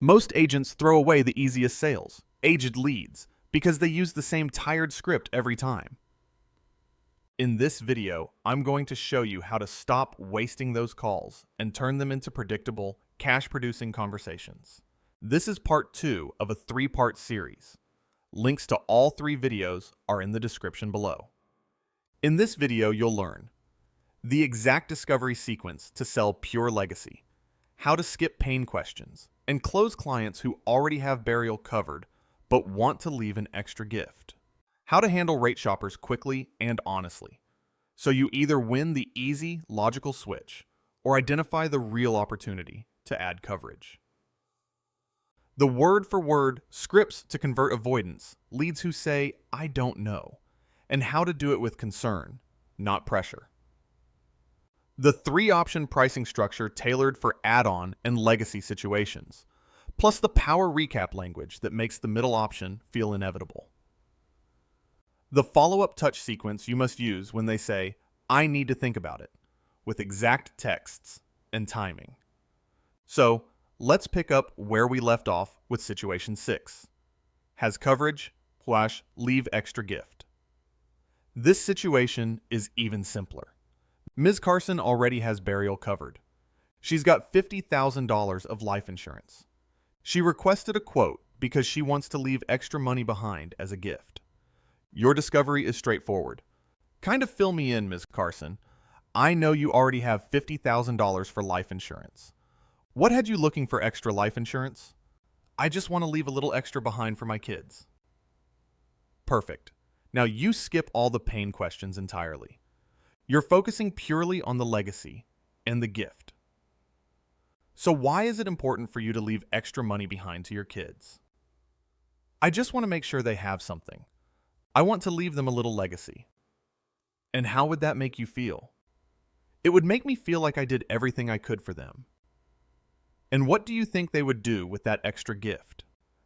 Most agents throw away the easiest sales, aged leads, because they use the same tired script every time. In this video, I'm going to show you how to stop wasting those calls and turn them into predictable, cash-producing conversations. This is part 2 of a 3-part series. Links to all 3 videos are in the description below. In this video, you'll learn the exact discovery sequence to sell pure legacy, how to skip pain questions, and close clients who already have burial covered but want to leave an extra gift. How to handle rate shoppers quickly and honestly, so you either win the easy, logical switch or identify the real opportunity to add coverage. The word-for-word scripts to convert avoidance leads who say, "I don't know," and how to do it with concern, not pressure. The 3-option pricing structure tailored for add-on and legacy situations, plus the power recap language that makes the middle option feel inevitable. The follow-up touch sequence you must use when they say, "I need to think about it," with exact texts and timing. So, let's pick up where we left off with situation 6. Has coverage / leave extra gift. This situation is even simpler. Ms. Carson already has burial covered. She's got $50,000 of life insurance. She requested a quote because she wants to leave extra money behind as a gift. Your discovery is straightforward. Kind of fill me in, Ms. Carson. I know you already have $50,000 for life insurance. What had you looking for extra life insurance? I just want to leave a little extra behind for my kids. Perfect. Now you skip all the pain questions entirely. You're focusing purely on the legacy and the gift. So why is it important for you to leave extra money behind to your kids? I just want to make sure they have something. I want to leave them a little legacy. And how would that make you feel? It would make me feel like I did everything I could for them. And what do you think they would do with that extra gift?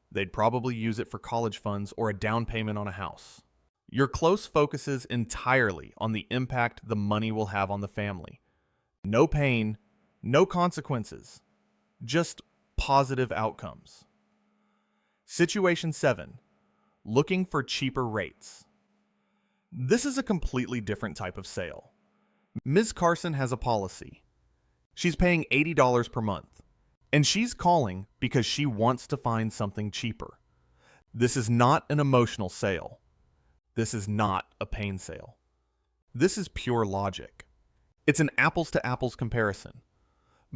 They'd probably use it for college funds or a down payment on a house. Your close focuses entirely on the impact the money will have on the family. No pain, no consequences, just positive outcomes. Situation 7. Looking for cheaper rates. This is a completely different type of sale. Ms. Carson has a policy. She's paying $80 per month, and she's calling because she wants to find something cheaper. This is not an emotional sale. This is not a pain sale. This is pure logic. It's an apples-to-apples comparison.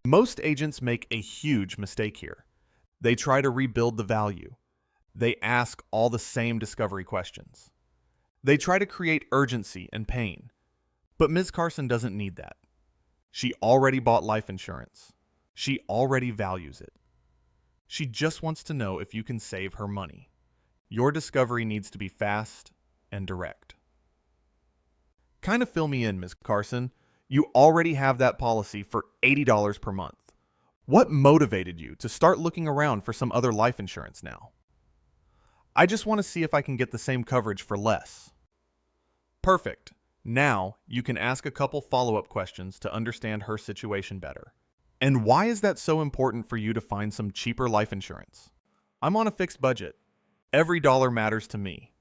Most agents make a huge mistake here. They try to rebuild the value. They ask all the same discovery questions. They try to create urgency and pain. But Ms. Carson doesn't need that. She already bought life insurance. She already values it. She just wants to know if you can save her money. Your discovery needs to be fast and direct. Kind of fill me in, Ms. Carson. You already have that policy for $80 per month. What motivated you to start looking around for some other life insurance now? I just want to see if I can get the same coverage for less. Perfect. Now you can ask a couple follow-up questions to understand her situation better. And why is that so important for you to find some cheaper life insurance? I'm on a fixed budget. Every dollar matters to me.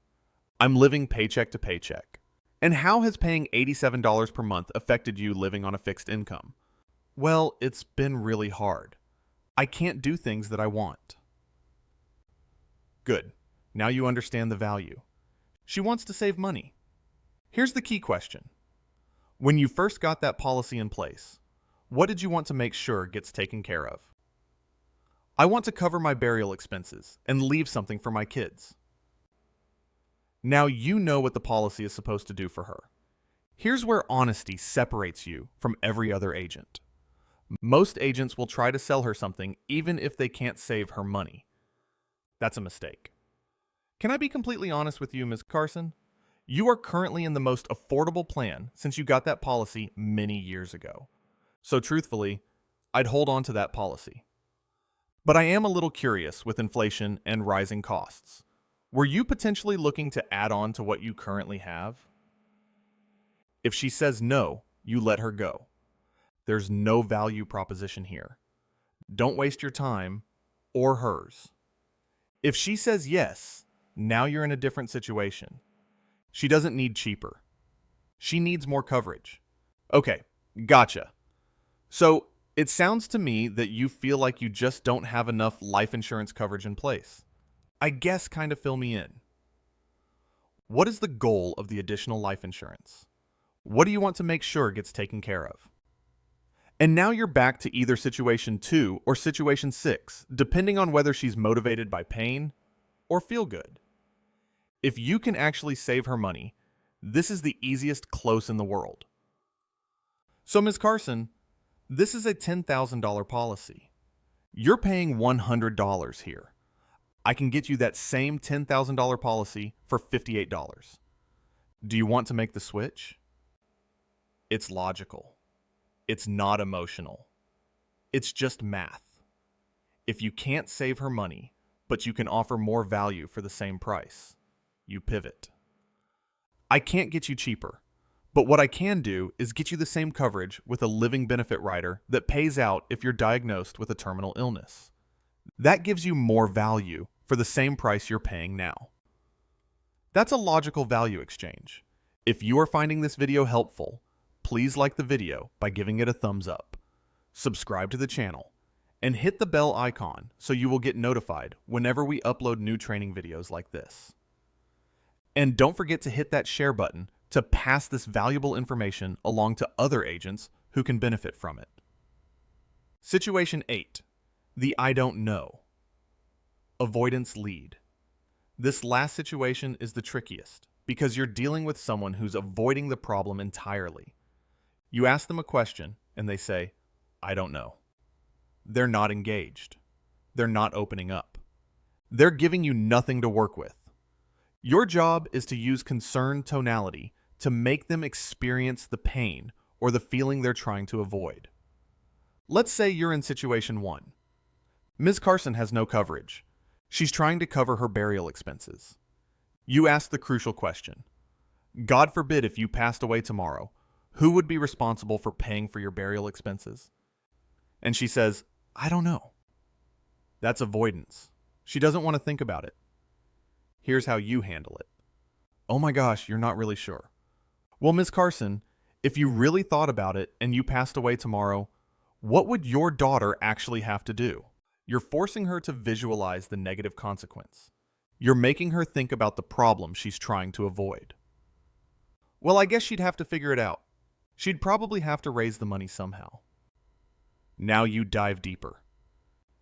I'm living paycheck to paycheck. And how has paying $87 per month affected you living on a fixed income? Well, it's been really hard. I can't do things that I want. Good. Now you understand the value. She wants to save money. Here's the key question. When you first got that policy in place, what did you want to make sure gets taken care of? I want to cover my burial expenses and leave something for my kids. Now you know what the policy is supposed to do for her. Here's where honesty separates you from every other agent. Most agents will try to sell her something even if they can't save her money. That's a mistake. Can I be completely honest with you, Ms. Carson? You are currently in the most affordable plan since you got that policy many years ago. So truthfully, I'd hold on to that policy. But I am a little curious with inflation and rising costs. Were you potentially looking to add on to what you currently have? If she says no, you let her go. There's no value proposition here. Don't waste your time or hers? If she says yes, now you're in a different situation. She doesn't need cheaper. She needs more coverage. Okay, gotcha. So it sounds to me that you feel like you just don't have enough life insurance coverage in place. I guess kind of fill me in. What is the goal of the additional life insurance? What do you want to make sure gets taken care of? And now you're back to either situation 2 or situation 6, depending on whether she's motivated by pain or feel good. If you can actually save her money, this is the easiest close in the world. So, Ms. Carson, this is a $10,000 policy. You're paying $100 here. I can get you that same $10,000 policy for $58. Do you want to make the switch? It's logical. It's not emotional. It's just math. If you can't save her money, but you can offer more value for the same price, you pivot. I can't get you cheaper, but what I can do is get you the same coverage with a living benefit rider that pays out if you're diagnosed with a terminal illness. That gives you more value for the same price you're paying now. That's a logical value exchange. If you are finding this video helpful, please like the video by giving it a thumbs up, subscribe to the channel, and hit the bell icon so you will get notified whenever we upload new training videos like this. And don't forget to hit that share button to pass this valuable information along to other agents who can benefit from it. Situation 8. The I don't know. Avoidance lead. This last situation is the trickiest because you're dealing with someone who's avoiding the problem entirely. You ask them a question and they say, I don't know. They're not engaged. They're not opening up. They're giving you nothing to work with. Your job is to use concerned tonality to make them experience the pain or the feeling they're trying to avoid. Let's say you're in situation 1. Ms. Carson has no coverage. She's trying to cover her burial expenses. You ask the crucial question. God forbid if you passed away tomorrow, who would be responsible for paying for your burial expenses? And she says, I don't know. That's avoidance. She doesn't want to think about it. Here's how you handle it. Oh my gosh, you're not really sure. Well, Ms. Carson, if you really thought about it and you passed away tomorrow, what would your daughter actually have to do? You're forcing her to visualize the negative consequence. You're making her think about the problem she's trying to avoid. Well, I guess she'd have to figure it out. She'd probably have to raise the money somehow. Now you dive deeper.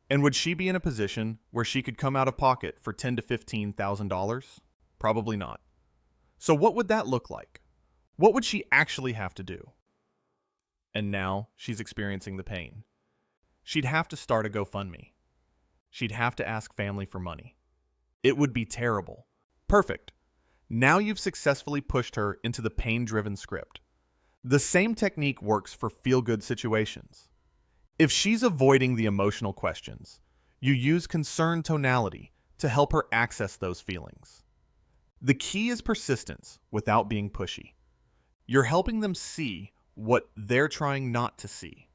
And would she be in a position where she could come out of pocket for $10,000 to $15,000? Probably not. So what would that look like? What would she actually have to do? And now she's experiencing the pain. She'd have to start a GoFundMe. She'd have to ask family for money. It would be terrible. Perfect. Now you've successfully pushed her into the pain-driven script. The same technique works for feel-good situations. If she's avoiding the emotional questions, you use concerned tonality to help her access those feelings. The key is persistence without being pushy. You're helping them see what they're trying not to see.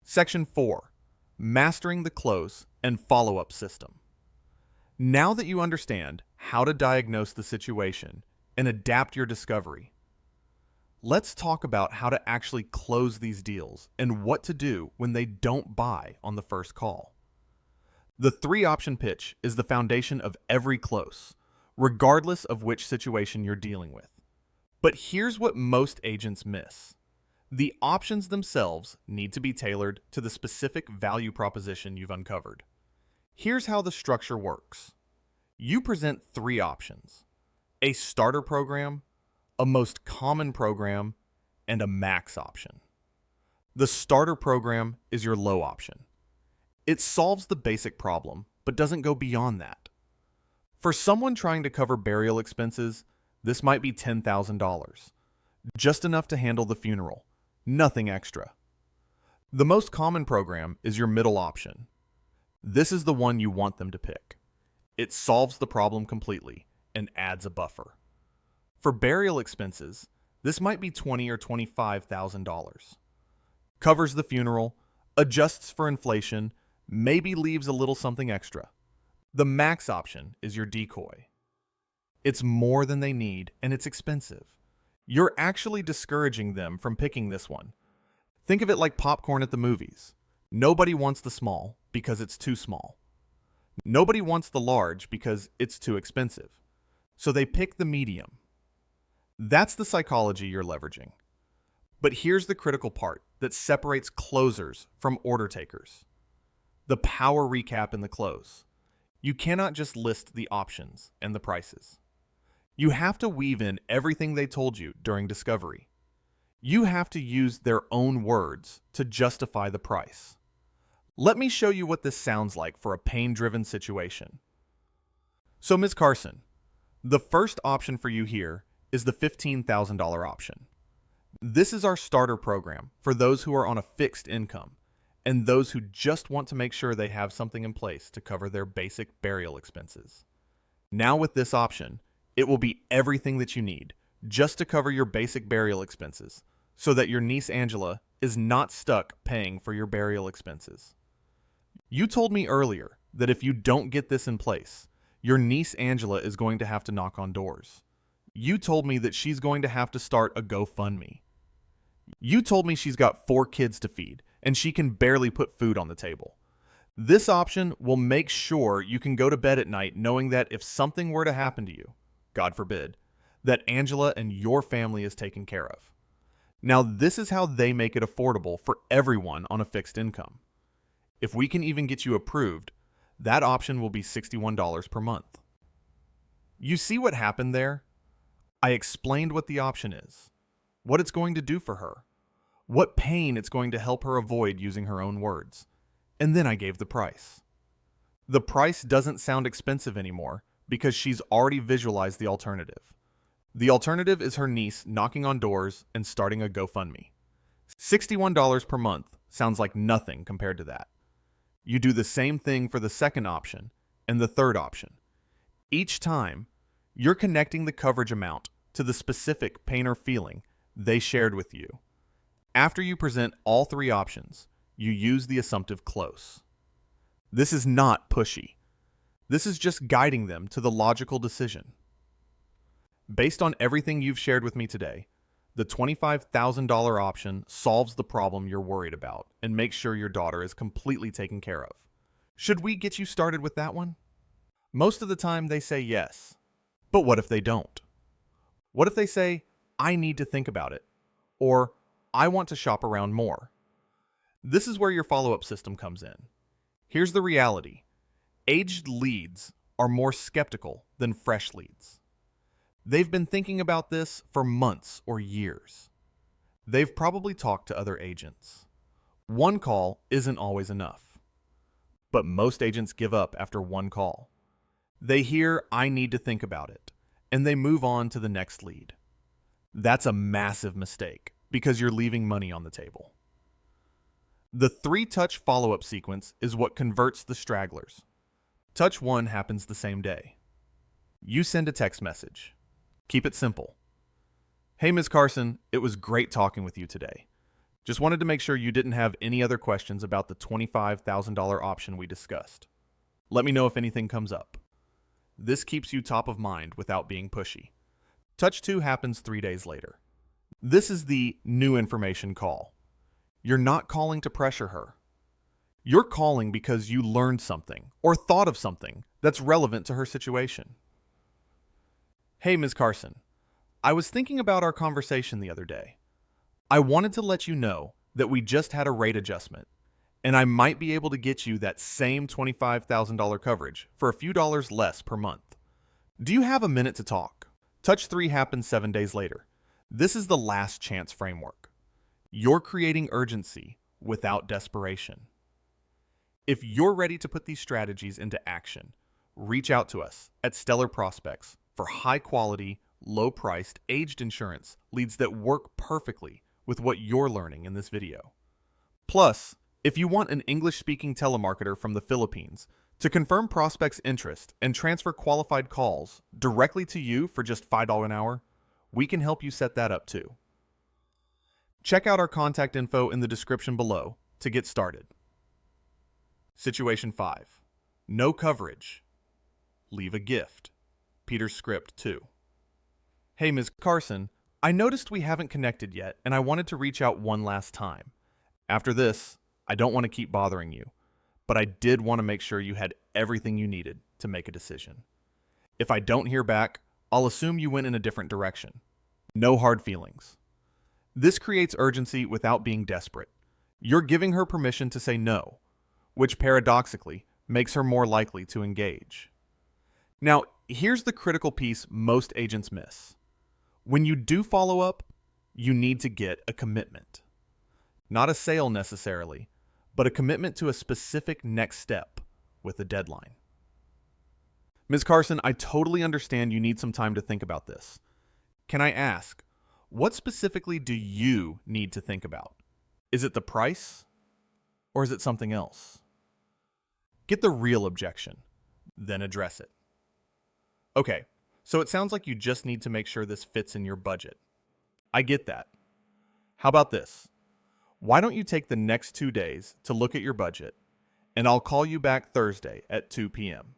Section 4. Mastering the close and follow-up system. Now that you understand how to diagnose the situation and adapt your discovery, let's talk about how to actually close these deals and what to do when they don't buy on the first call. The 3-option pitch is the foundation of every close, regardless of which situation you're dealing with. But here's what most agents miss. The options themselves need to be tailored to the specific value proposition you've uncovered. Here's how the structure works. You present 3 options: a starter program, a most common program, and a max option. The starter program is your low option. It solves the basic problem, but doesn't go beyond that. For someone trying to cover burial expenses, this might be $10,000. Just enough to handle the funeral, nothing extra. The most common program is your middle option. This is the one you want them to pick. It solves the problem completely and adds a buffer. For burial expenses, this might be $20,000 or $25,000. Covers the funeral, adjusts for inflation, maybe leaves a little something extra. The max option is your decoy. It's more than they need and it's expensive. You're actually discouraging them from picking this one. Think of it like popcorn at the movies. Nobody wants the small because it's too small. Nobody wants the large because it's too expensive. So they pick the medium. That's the psychology you're leveraging. But here's the critical part that separates closers from order takers. The power recap in the close. You cannot just list the options and the prices. You have to weave in everything they told you during discovery. You have to use their own words to justify the price. Let me show you what this sounds like for a pain-driven situation. So, Ms. Carson, the first option for you here is the $15,000 option. This is our starter program for those who are on a fixed income and those who just want to make sure they have something in place to cover their basic burial expenses. Now with this option, it will be everything that you need just to cover your basic burial expenses so that your niece Angela is not stuck paying for your burial expenses. You told me earlier that if you don't get this in place, your niece Angela is going to have to knock on doors. You told me that she's going to have to start a GoFundMe. You told me she's got 4 kids to feed and she can barely put food on the table. This option will make sure you can go to bed at night knowing that if something were to happen to you, God forbid, that Angela and your family is taken care of. Now, this is how they make it affordable for everyone on a fixed income. If we can even get you approved, that option will be $61 per month. You see what happened there? I explained what the option is, what it's going to do for her, what pain it's going to help her avoid using her own words, and then I gave the price. The price doesn't sound expensive anymore because she's already visualized the alternative. The alternative is her niece knocking on doors and starting a GoFundMe. $61 per month sounds like nothing compared to that. You do the same thing for the second option and the third option. Each time, you're connecting the coverage amount to the specific pain or feeling they shared with you. After you present all 3 options, you use the assumptive close. This is not pushy. This is just guiding them to the logical decision. Based on everything you've shared with me today, the $25,000 option solves the problem you're worried about and makes sure your daughter is completely taken care of. Should we get you started with that one? Most of the time they say yes. But what if they don't? What if they say, I need to think about it, or I want to shop around more? This is where your follow-up system comes in. Here's the reality. Aged leads are more skeptical than fresh leads. They've been thinking about this for months or years. They've probably talked to other agents. One call isn't always enough. But most agents give up after one call. They hear, I need to think about it, and they move on to the next lead. That's a massive mistake because you're leaving money on the table. The 3-touch follow-up sequence is what converts the stragglers. Touch 1 happens the same day. You send a text message. Keep it simple. Hey, Ms. Carson, it was great talking with you today. Just wanted to make sure you didn't have any other questions about the $25,000 option we discussed. Let me know if anything comes up. This keeps you top of mind without being pushy. Touch 2 happens 3 days later. This is the new information call. You're not calling to pressure her. You're calling because you learned something or thought of something that's relevant to her situation. Hey, Ms. Carson, I was thinking about our conversation the other day. I wanted to let you know that we just had a rate adjustment, and I might be able to get you that same $25,000 coverage for a few dollars less per month. Do you have a minute to talk? Touch 3 happens 7 days later. This is the last chance framework. You're creating urgency without desperation. If you're ready to put these strategies into action, reach out to us at Stellar Prospects for high-quality, low-priced, aged insurance leads that work perfectly with what you're learning in this video. Plus, if you want an English-speaking telemarketer from the Philippines to confirm prospects' interest and transfer qualified calls directly to you for just $5 an hour, we can help you set that up too. Check out our contact info in the description below to get started. Situation 5. No coverage. Leave a gift. Peter's script 2. Hey, Ms. Carson, I noticed we haven't connected yet, and I wanted to reach out one last time. After this, I don't want to keep bothering you, but I did want to make sure you had everything you needed to make a decision. If I don't hear back, I'll assume you went in a different direction. No hard feelings. This creates urgency without being desperate. You're giving her permission to say no, which paradoxically makes her more likely to engage. Now, here's the critical piece most agents miss. When you do follow up, you need to get a commitment. Not a sale necessarily, but a commitment to a specific next step with a deadline. Ms. Carson, I totally understand you need some time to think about this. Can I ask, what specifically do you need to think about? Is it the price, or is it something else? Get the real objection, then address it. Okay, so it sounds like you just need to make sure this fits in your budget. I get that. How about this? Why don't you take the next 2 days to look at your budget, and I'll call you back Thursday at 2 p.m.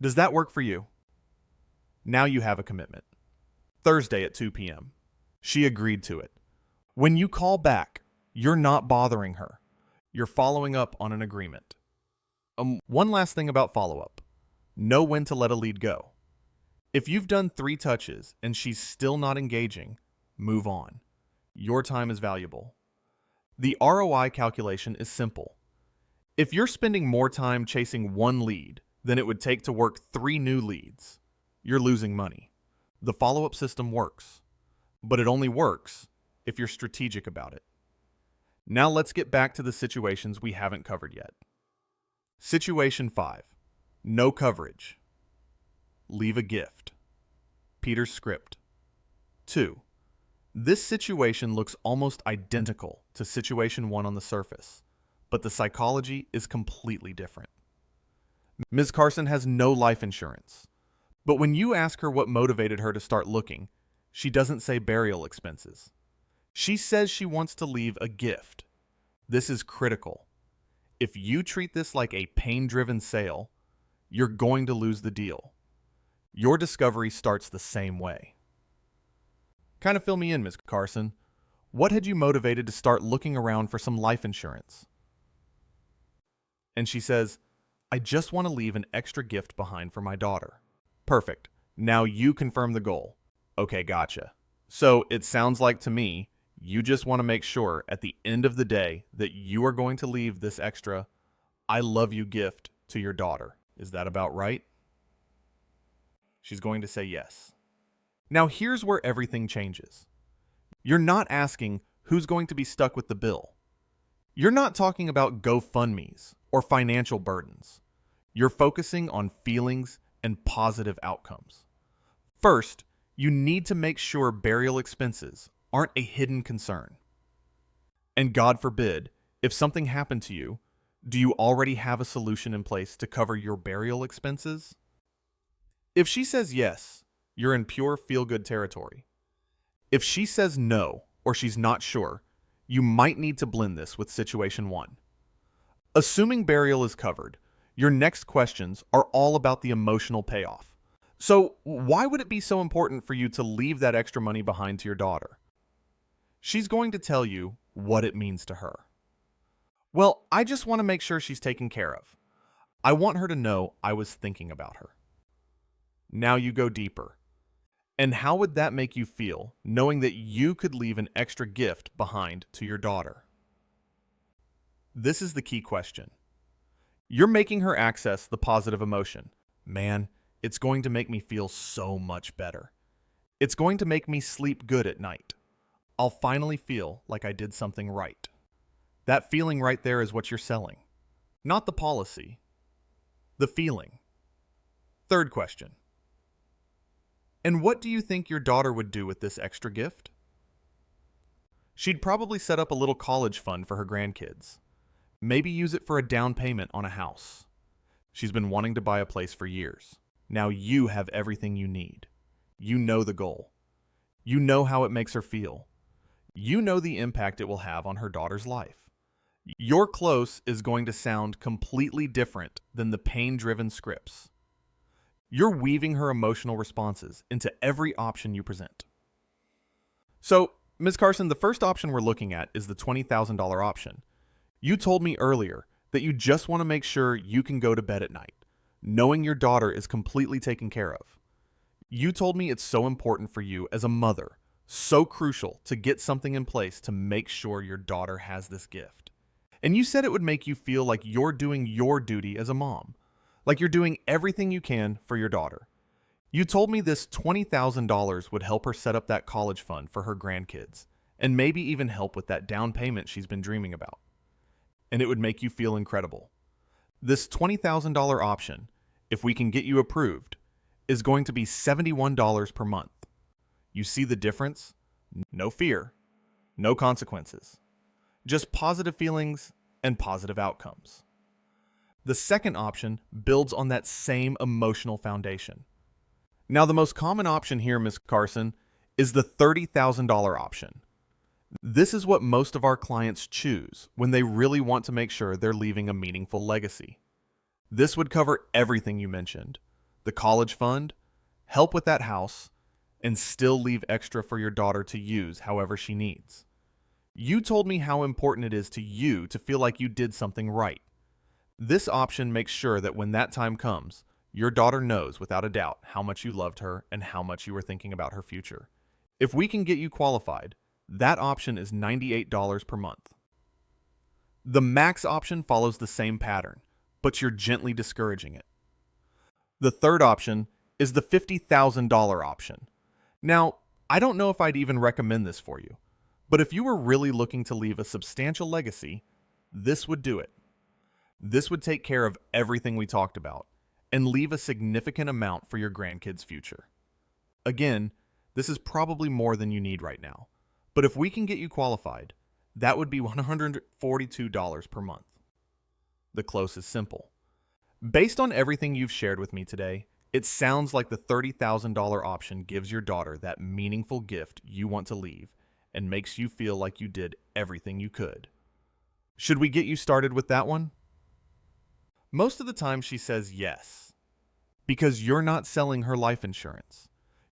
Does that work for you? Now you have a commitment. Thursday at 2 p.m. She agreed to it. When you call back, you're not bothering her. You're following up on an agreement. One last thing about follow-up. Know when to let a lead go. If you've done 3 touches and she's still not engaging, move on. Your time is valuable. The ROI calculation is simple. If you're spending more time chasing 1 lead than it would take to work 3 new leads, you're losing money. The follow-up system works, but it only works if you're strategic about it. Now let's get back to the situations we haven't covered yet. Situation 5. No coverage. Leave a gift. Peter's script. 2. This situation looks almost identical to situation 1 on the surface, but the psychology is completely different. Ms. Carson has no life insurance, but when you ask her what motivated her to start looking, she doesn't say burial expenses. She says she wants to leave a gift. This is critical. If you treat this like a pain-driven sale, you're going to lose the deal. Your discovery starts the same way. Kind of fill me in, Ms. Carson. What had you motivated to start looking around for some life insurance? And she says, I just want to leave an extra gift behind for my daughter. Perfect. Now you confirm the goal. Okay, gotcha. So it sounds like to me, you just want to make sure at the end of the day that you are going to leave this extra I love you gift to your daughter. Is that about right? She's going to say yes. Now here's where everything changes. You're not asking who's going to be stuck with the bill. You're not talking about GoFundMes or financial burdens. You're focusing on feelings and positive outcomes. First, you need to make sure burial expenses aren't a hidden concern. And God forbid, if something happened to you, do you already have a solution in place to cover your burial expenses? If she says yes, you're in pure feel-good territory. If she says no, or she's not sure, you might need to blend this with situation 1. Assuming burial is covered, your next questions are all about the emotional payoff. So why would it be so important for you to leave that extra money behind to your daughter? She's going to tell you what it means to her. Well, I just want to make sure she's taken care of. I want her to know I was thinking about her. Now you go deeper. And how would that make you feel, knowing that you could leave an extra gift behind to your daughter? This is the key question. You're making her access the positive emotion. Man, it's going to make me feel so much better. It's going to make me sleep good at night. I'll finally feel like I did something right. That feeling right there is what you're selling. Not the policy. The feeling. Third question. And what do you think your daughter would do with this extra gift? She'd probably set up a little college fund for her grandkids. Maybe use it for a down payment on a house. She's been wanting to buy a place for years. Now you have everything you need. You know the goal. You know how it makes her feel. You know the impact it will have on her daughter's life. Your close is going to sound completely different than the pain-driven scripts. You're weaving her emotional responses into every option you present. So, Ms. Carson, the first option we're looking at is the $20,000 option. You told me earlier that you just want to make sure you can go to bed at night, knowing your daughter is completely taken care of. You told me it's so important for you as a mother, so crucial to get something in place to make sure your daughter has this gift. And you said it would make you feel like you're doing your duty as a mom, like you're doing everything you can for your daughter. You told me this $20,000 would help her set up that college fund for her grandkids, and maybe even help with that down payment she's been dreaming about. And it would make you feel incredible. This $20,000 option, if we can get you approved, is going to be $71 per month. You see the difference? No fear, no consequences. Just positive feelings and positive outcomes. The second option builds on that same emotional foundation. Now, the most common option here, Ms. Carson, is the $30,000 option. This is what most of our clients choose when they really want to make sure they're leaving a meaningful legacy. This would cover everything you mentioned: the college fund, help with that house, and still leave extra for your daughter to use however she needs. You told me how important it is to you to feel like you did something right. This option makes sure that when that time comes, your daughter knows without a doubt how much you loved her and how much you were thinking about her future. If we can get you qualified, that option is $98 per month. The max option follows the same pattern, but you're gently discouraging it. The third option is the $50,000 option. Now, I don't know if I'd even recommend this for you, but if you were really looking to leave a substantial legacy, this would do it. This would take care of everything we talked about and leave a significant amount for your grandkids' future. Again, this is probably more than you need right now, but if we can get you qualified, that would be $142 per month. The close is simple. Based on everything you've shared with me today, it sounds like the $30,000 option gives your daughter that meaningful gift you want to leave and makes you feel like you did everything you could. Should we get you started with that one? Most of the time she says yes, because you're not selling her life insurance.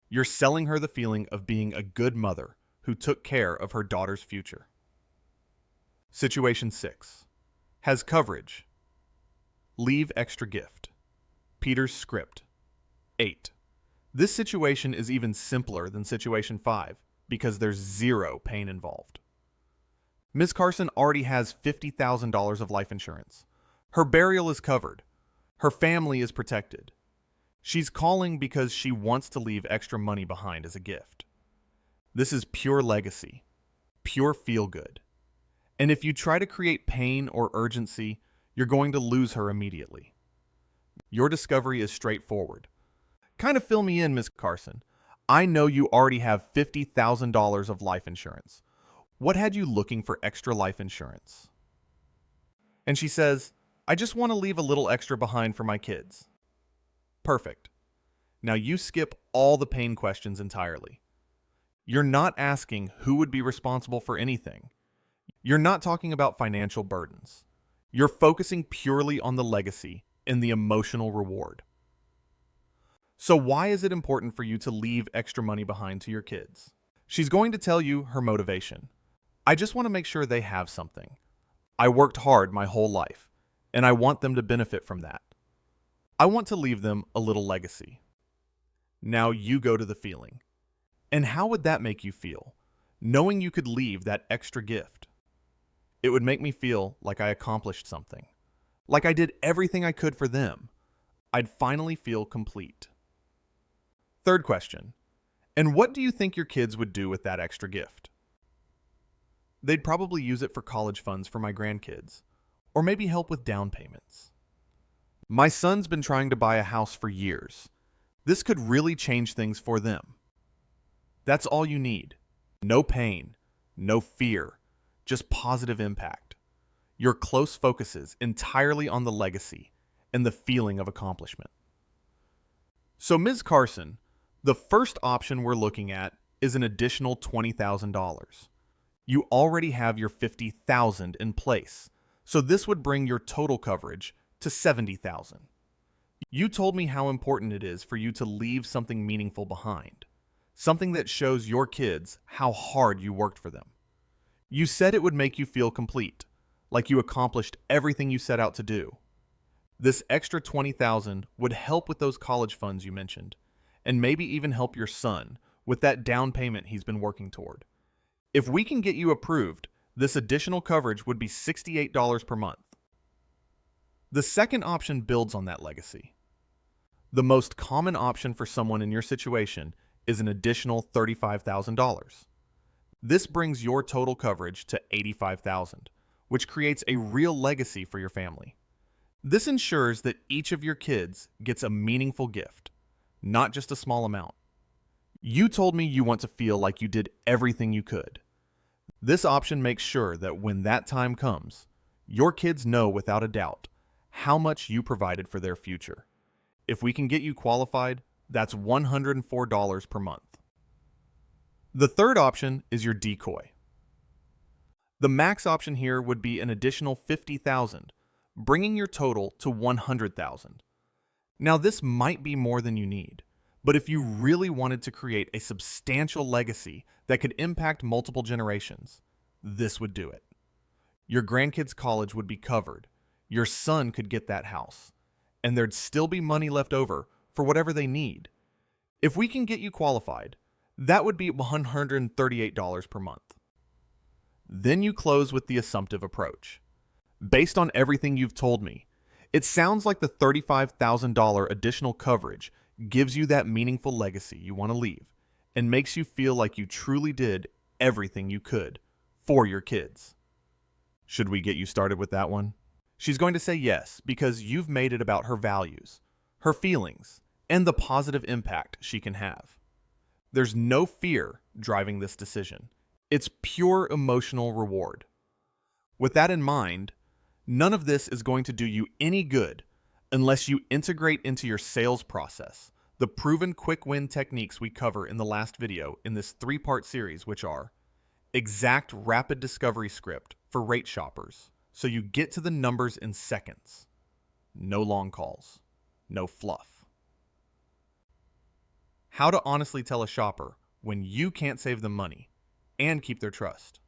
You're selling her the feeling of being a good mother who took care of her daughter's future. Situation 6. Has coverage. Leave extra gift. Peter's script. 8. This situation is even simpler than situation 5 because there's zero pain involved. Ms. Carson already has $50,000 of life insurance. Her burial is covered. Her family is protected. She's calling because she wants to leave extra money behind as a gift. This is pure legacy, pure feel-good. And if you try to create pain or urgency, you're going to lose her immediately. Your discovery is straightforward. Kind of fill me in, Ms. Carson. I know you already have $50,000 of life insurance. What had you looking for extra life insurance? And she says, I just want to leave a little extra behind for my kids. Perfect. Now you skip all the pain questions entirely. You're not asking who would be responsible for anything. You're not talking about financial burdens. You're focusing purely on the legacy and the emotional reward. So why is it important for you to leave extra money behind to your kids? She's going to tell you her motivation. I just want to make sure they have something. I worked hard my whole life, and I want them to benefit from that. I want to leave them a little legacy. Now you go to the feeling. And how would that make you feel, knowing you could leave that extra gift? It would make me feel like I accomplished something, like I did everything I could for them. I'd finally feel complete. Third question, and what do you think your kids would do with that extra gift? They'd probably use it for college funds for my grandkids, or maybe help with down payments. My son's been trying to buy a house for years. This could really change things for them. That's all you need. No pain, no fear, just positive impact. Your close focuses entirely on the legacy and the feeling of accomplishment. So, Ms. Carson, the first option we're looking at is an additional $20,000. You already have your $50,000 in place, So this would bring your total coverage to $70,000. You told me how important it is for you to leave something meaningful behind, something that shows your kids how hard you worked for them. You said it would make you feel complete, like you accomplished everything you set out to do. This extra $20,000 would help with those college funds you mentioned, and maybe even help your son with that down payment he's been working toward. If we can get you approved, this additional coverage would be $68 per month. The second option builds on that legacy. The most common option for someone in your situation is an additional $35,000. This brings your total coverage to $85,000, which creates a real legacy for your family. This ensures that each of your kids gets a meaningful gift, not just a small amount. You told me you want to feel like you did everything you could. This option makes sure that when that time comes, your kids know without a doubt how much you provided for their future. If we can get you qualified, that's $104 per month. The third option is your decoy. The max option here would be an additional $50,000, bringing your total to $100,000. Now this might be more than you need, but if you really wanted to create a substantial legacy that could impact multiple generations, this would do it. Your grandkids' college would be covered, your son could get that house, and there'd still be money left over for whatever they need. If we can get you qualified, that would be $138 per month. Then you close with the assumptive approach. Based on everything you've told me, it sounds like the $35,000 additional coverage gives you that meaningful legacy you want to leave and makes you feel like you truly did everything you could for your kids. Should we get you started with that one? She's going to say yes because you've made it about her values, her feelings, and the positive impact she can have. There's no fear driving this decision. It's pure emotional reward. With that in mind, none of this is going to do you any good unless you integrate into your sales process the proven quick win techniques we cover in the last video in this 3-part series, which are exact rapid discovery script for rate shoppers, so you get to the numbers in seconds. No long calls. No fluff. How to honestly tell a shopper when you can't save them money and keep their trust.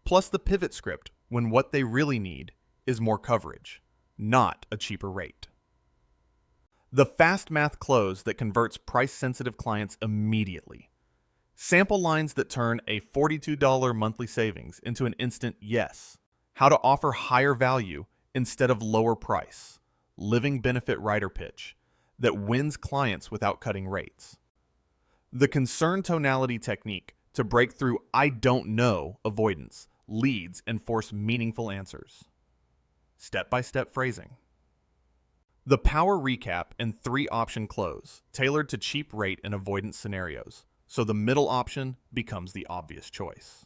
Plus the pivot script when what they really need is more coverage, not a cheaper rate. The fast math close that converts price-sensitive clients immediately. Sample lines that turn a $42 monthly savings into an instant yes. How to offer higher value instead of lower price. Living benefit rider pitch that wins clients without cutting rates. The concern tonality technique to break through I don't know avoidance, leads, and force meaningful answers. Step-by-step phrasing. The power recap and 3-option close tailored to cheap rate and avoidance scenarios, so the middle option becomes the obvious choice.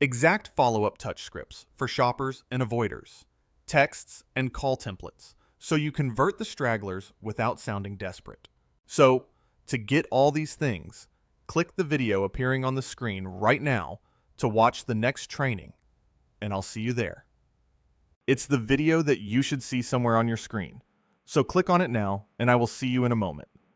Exact follow-up touch scripts for shoppers and avoiders, texts and call templates, so you convert the stragglers without sounding desperate. So, to get all these things, click the video appearing on the screen right now to watch the next training, and I'll see you there. It's the video that you should see somewhere on your screen, so click on it now, and I will see you in a moment.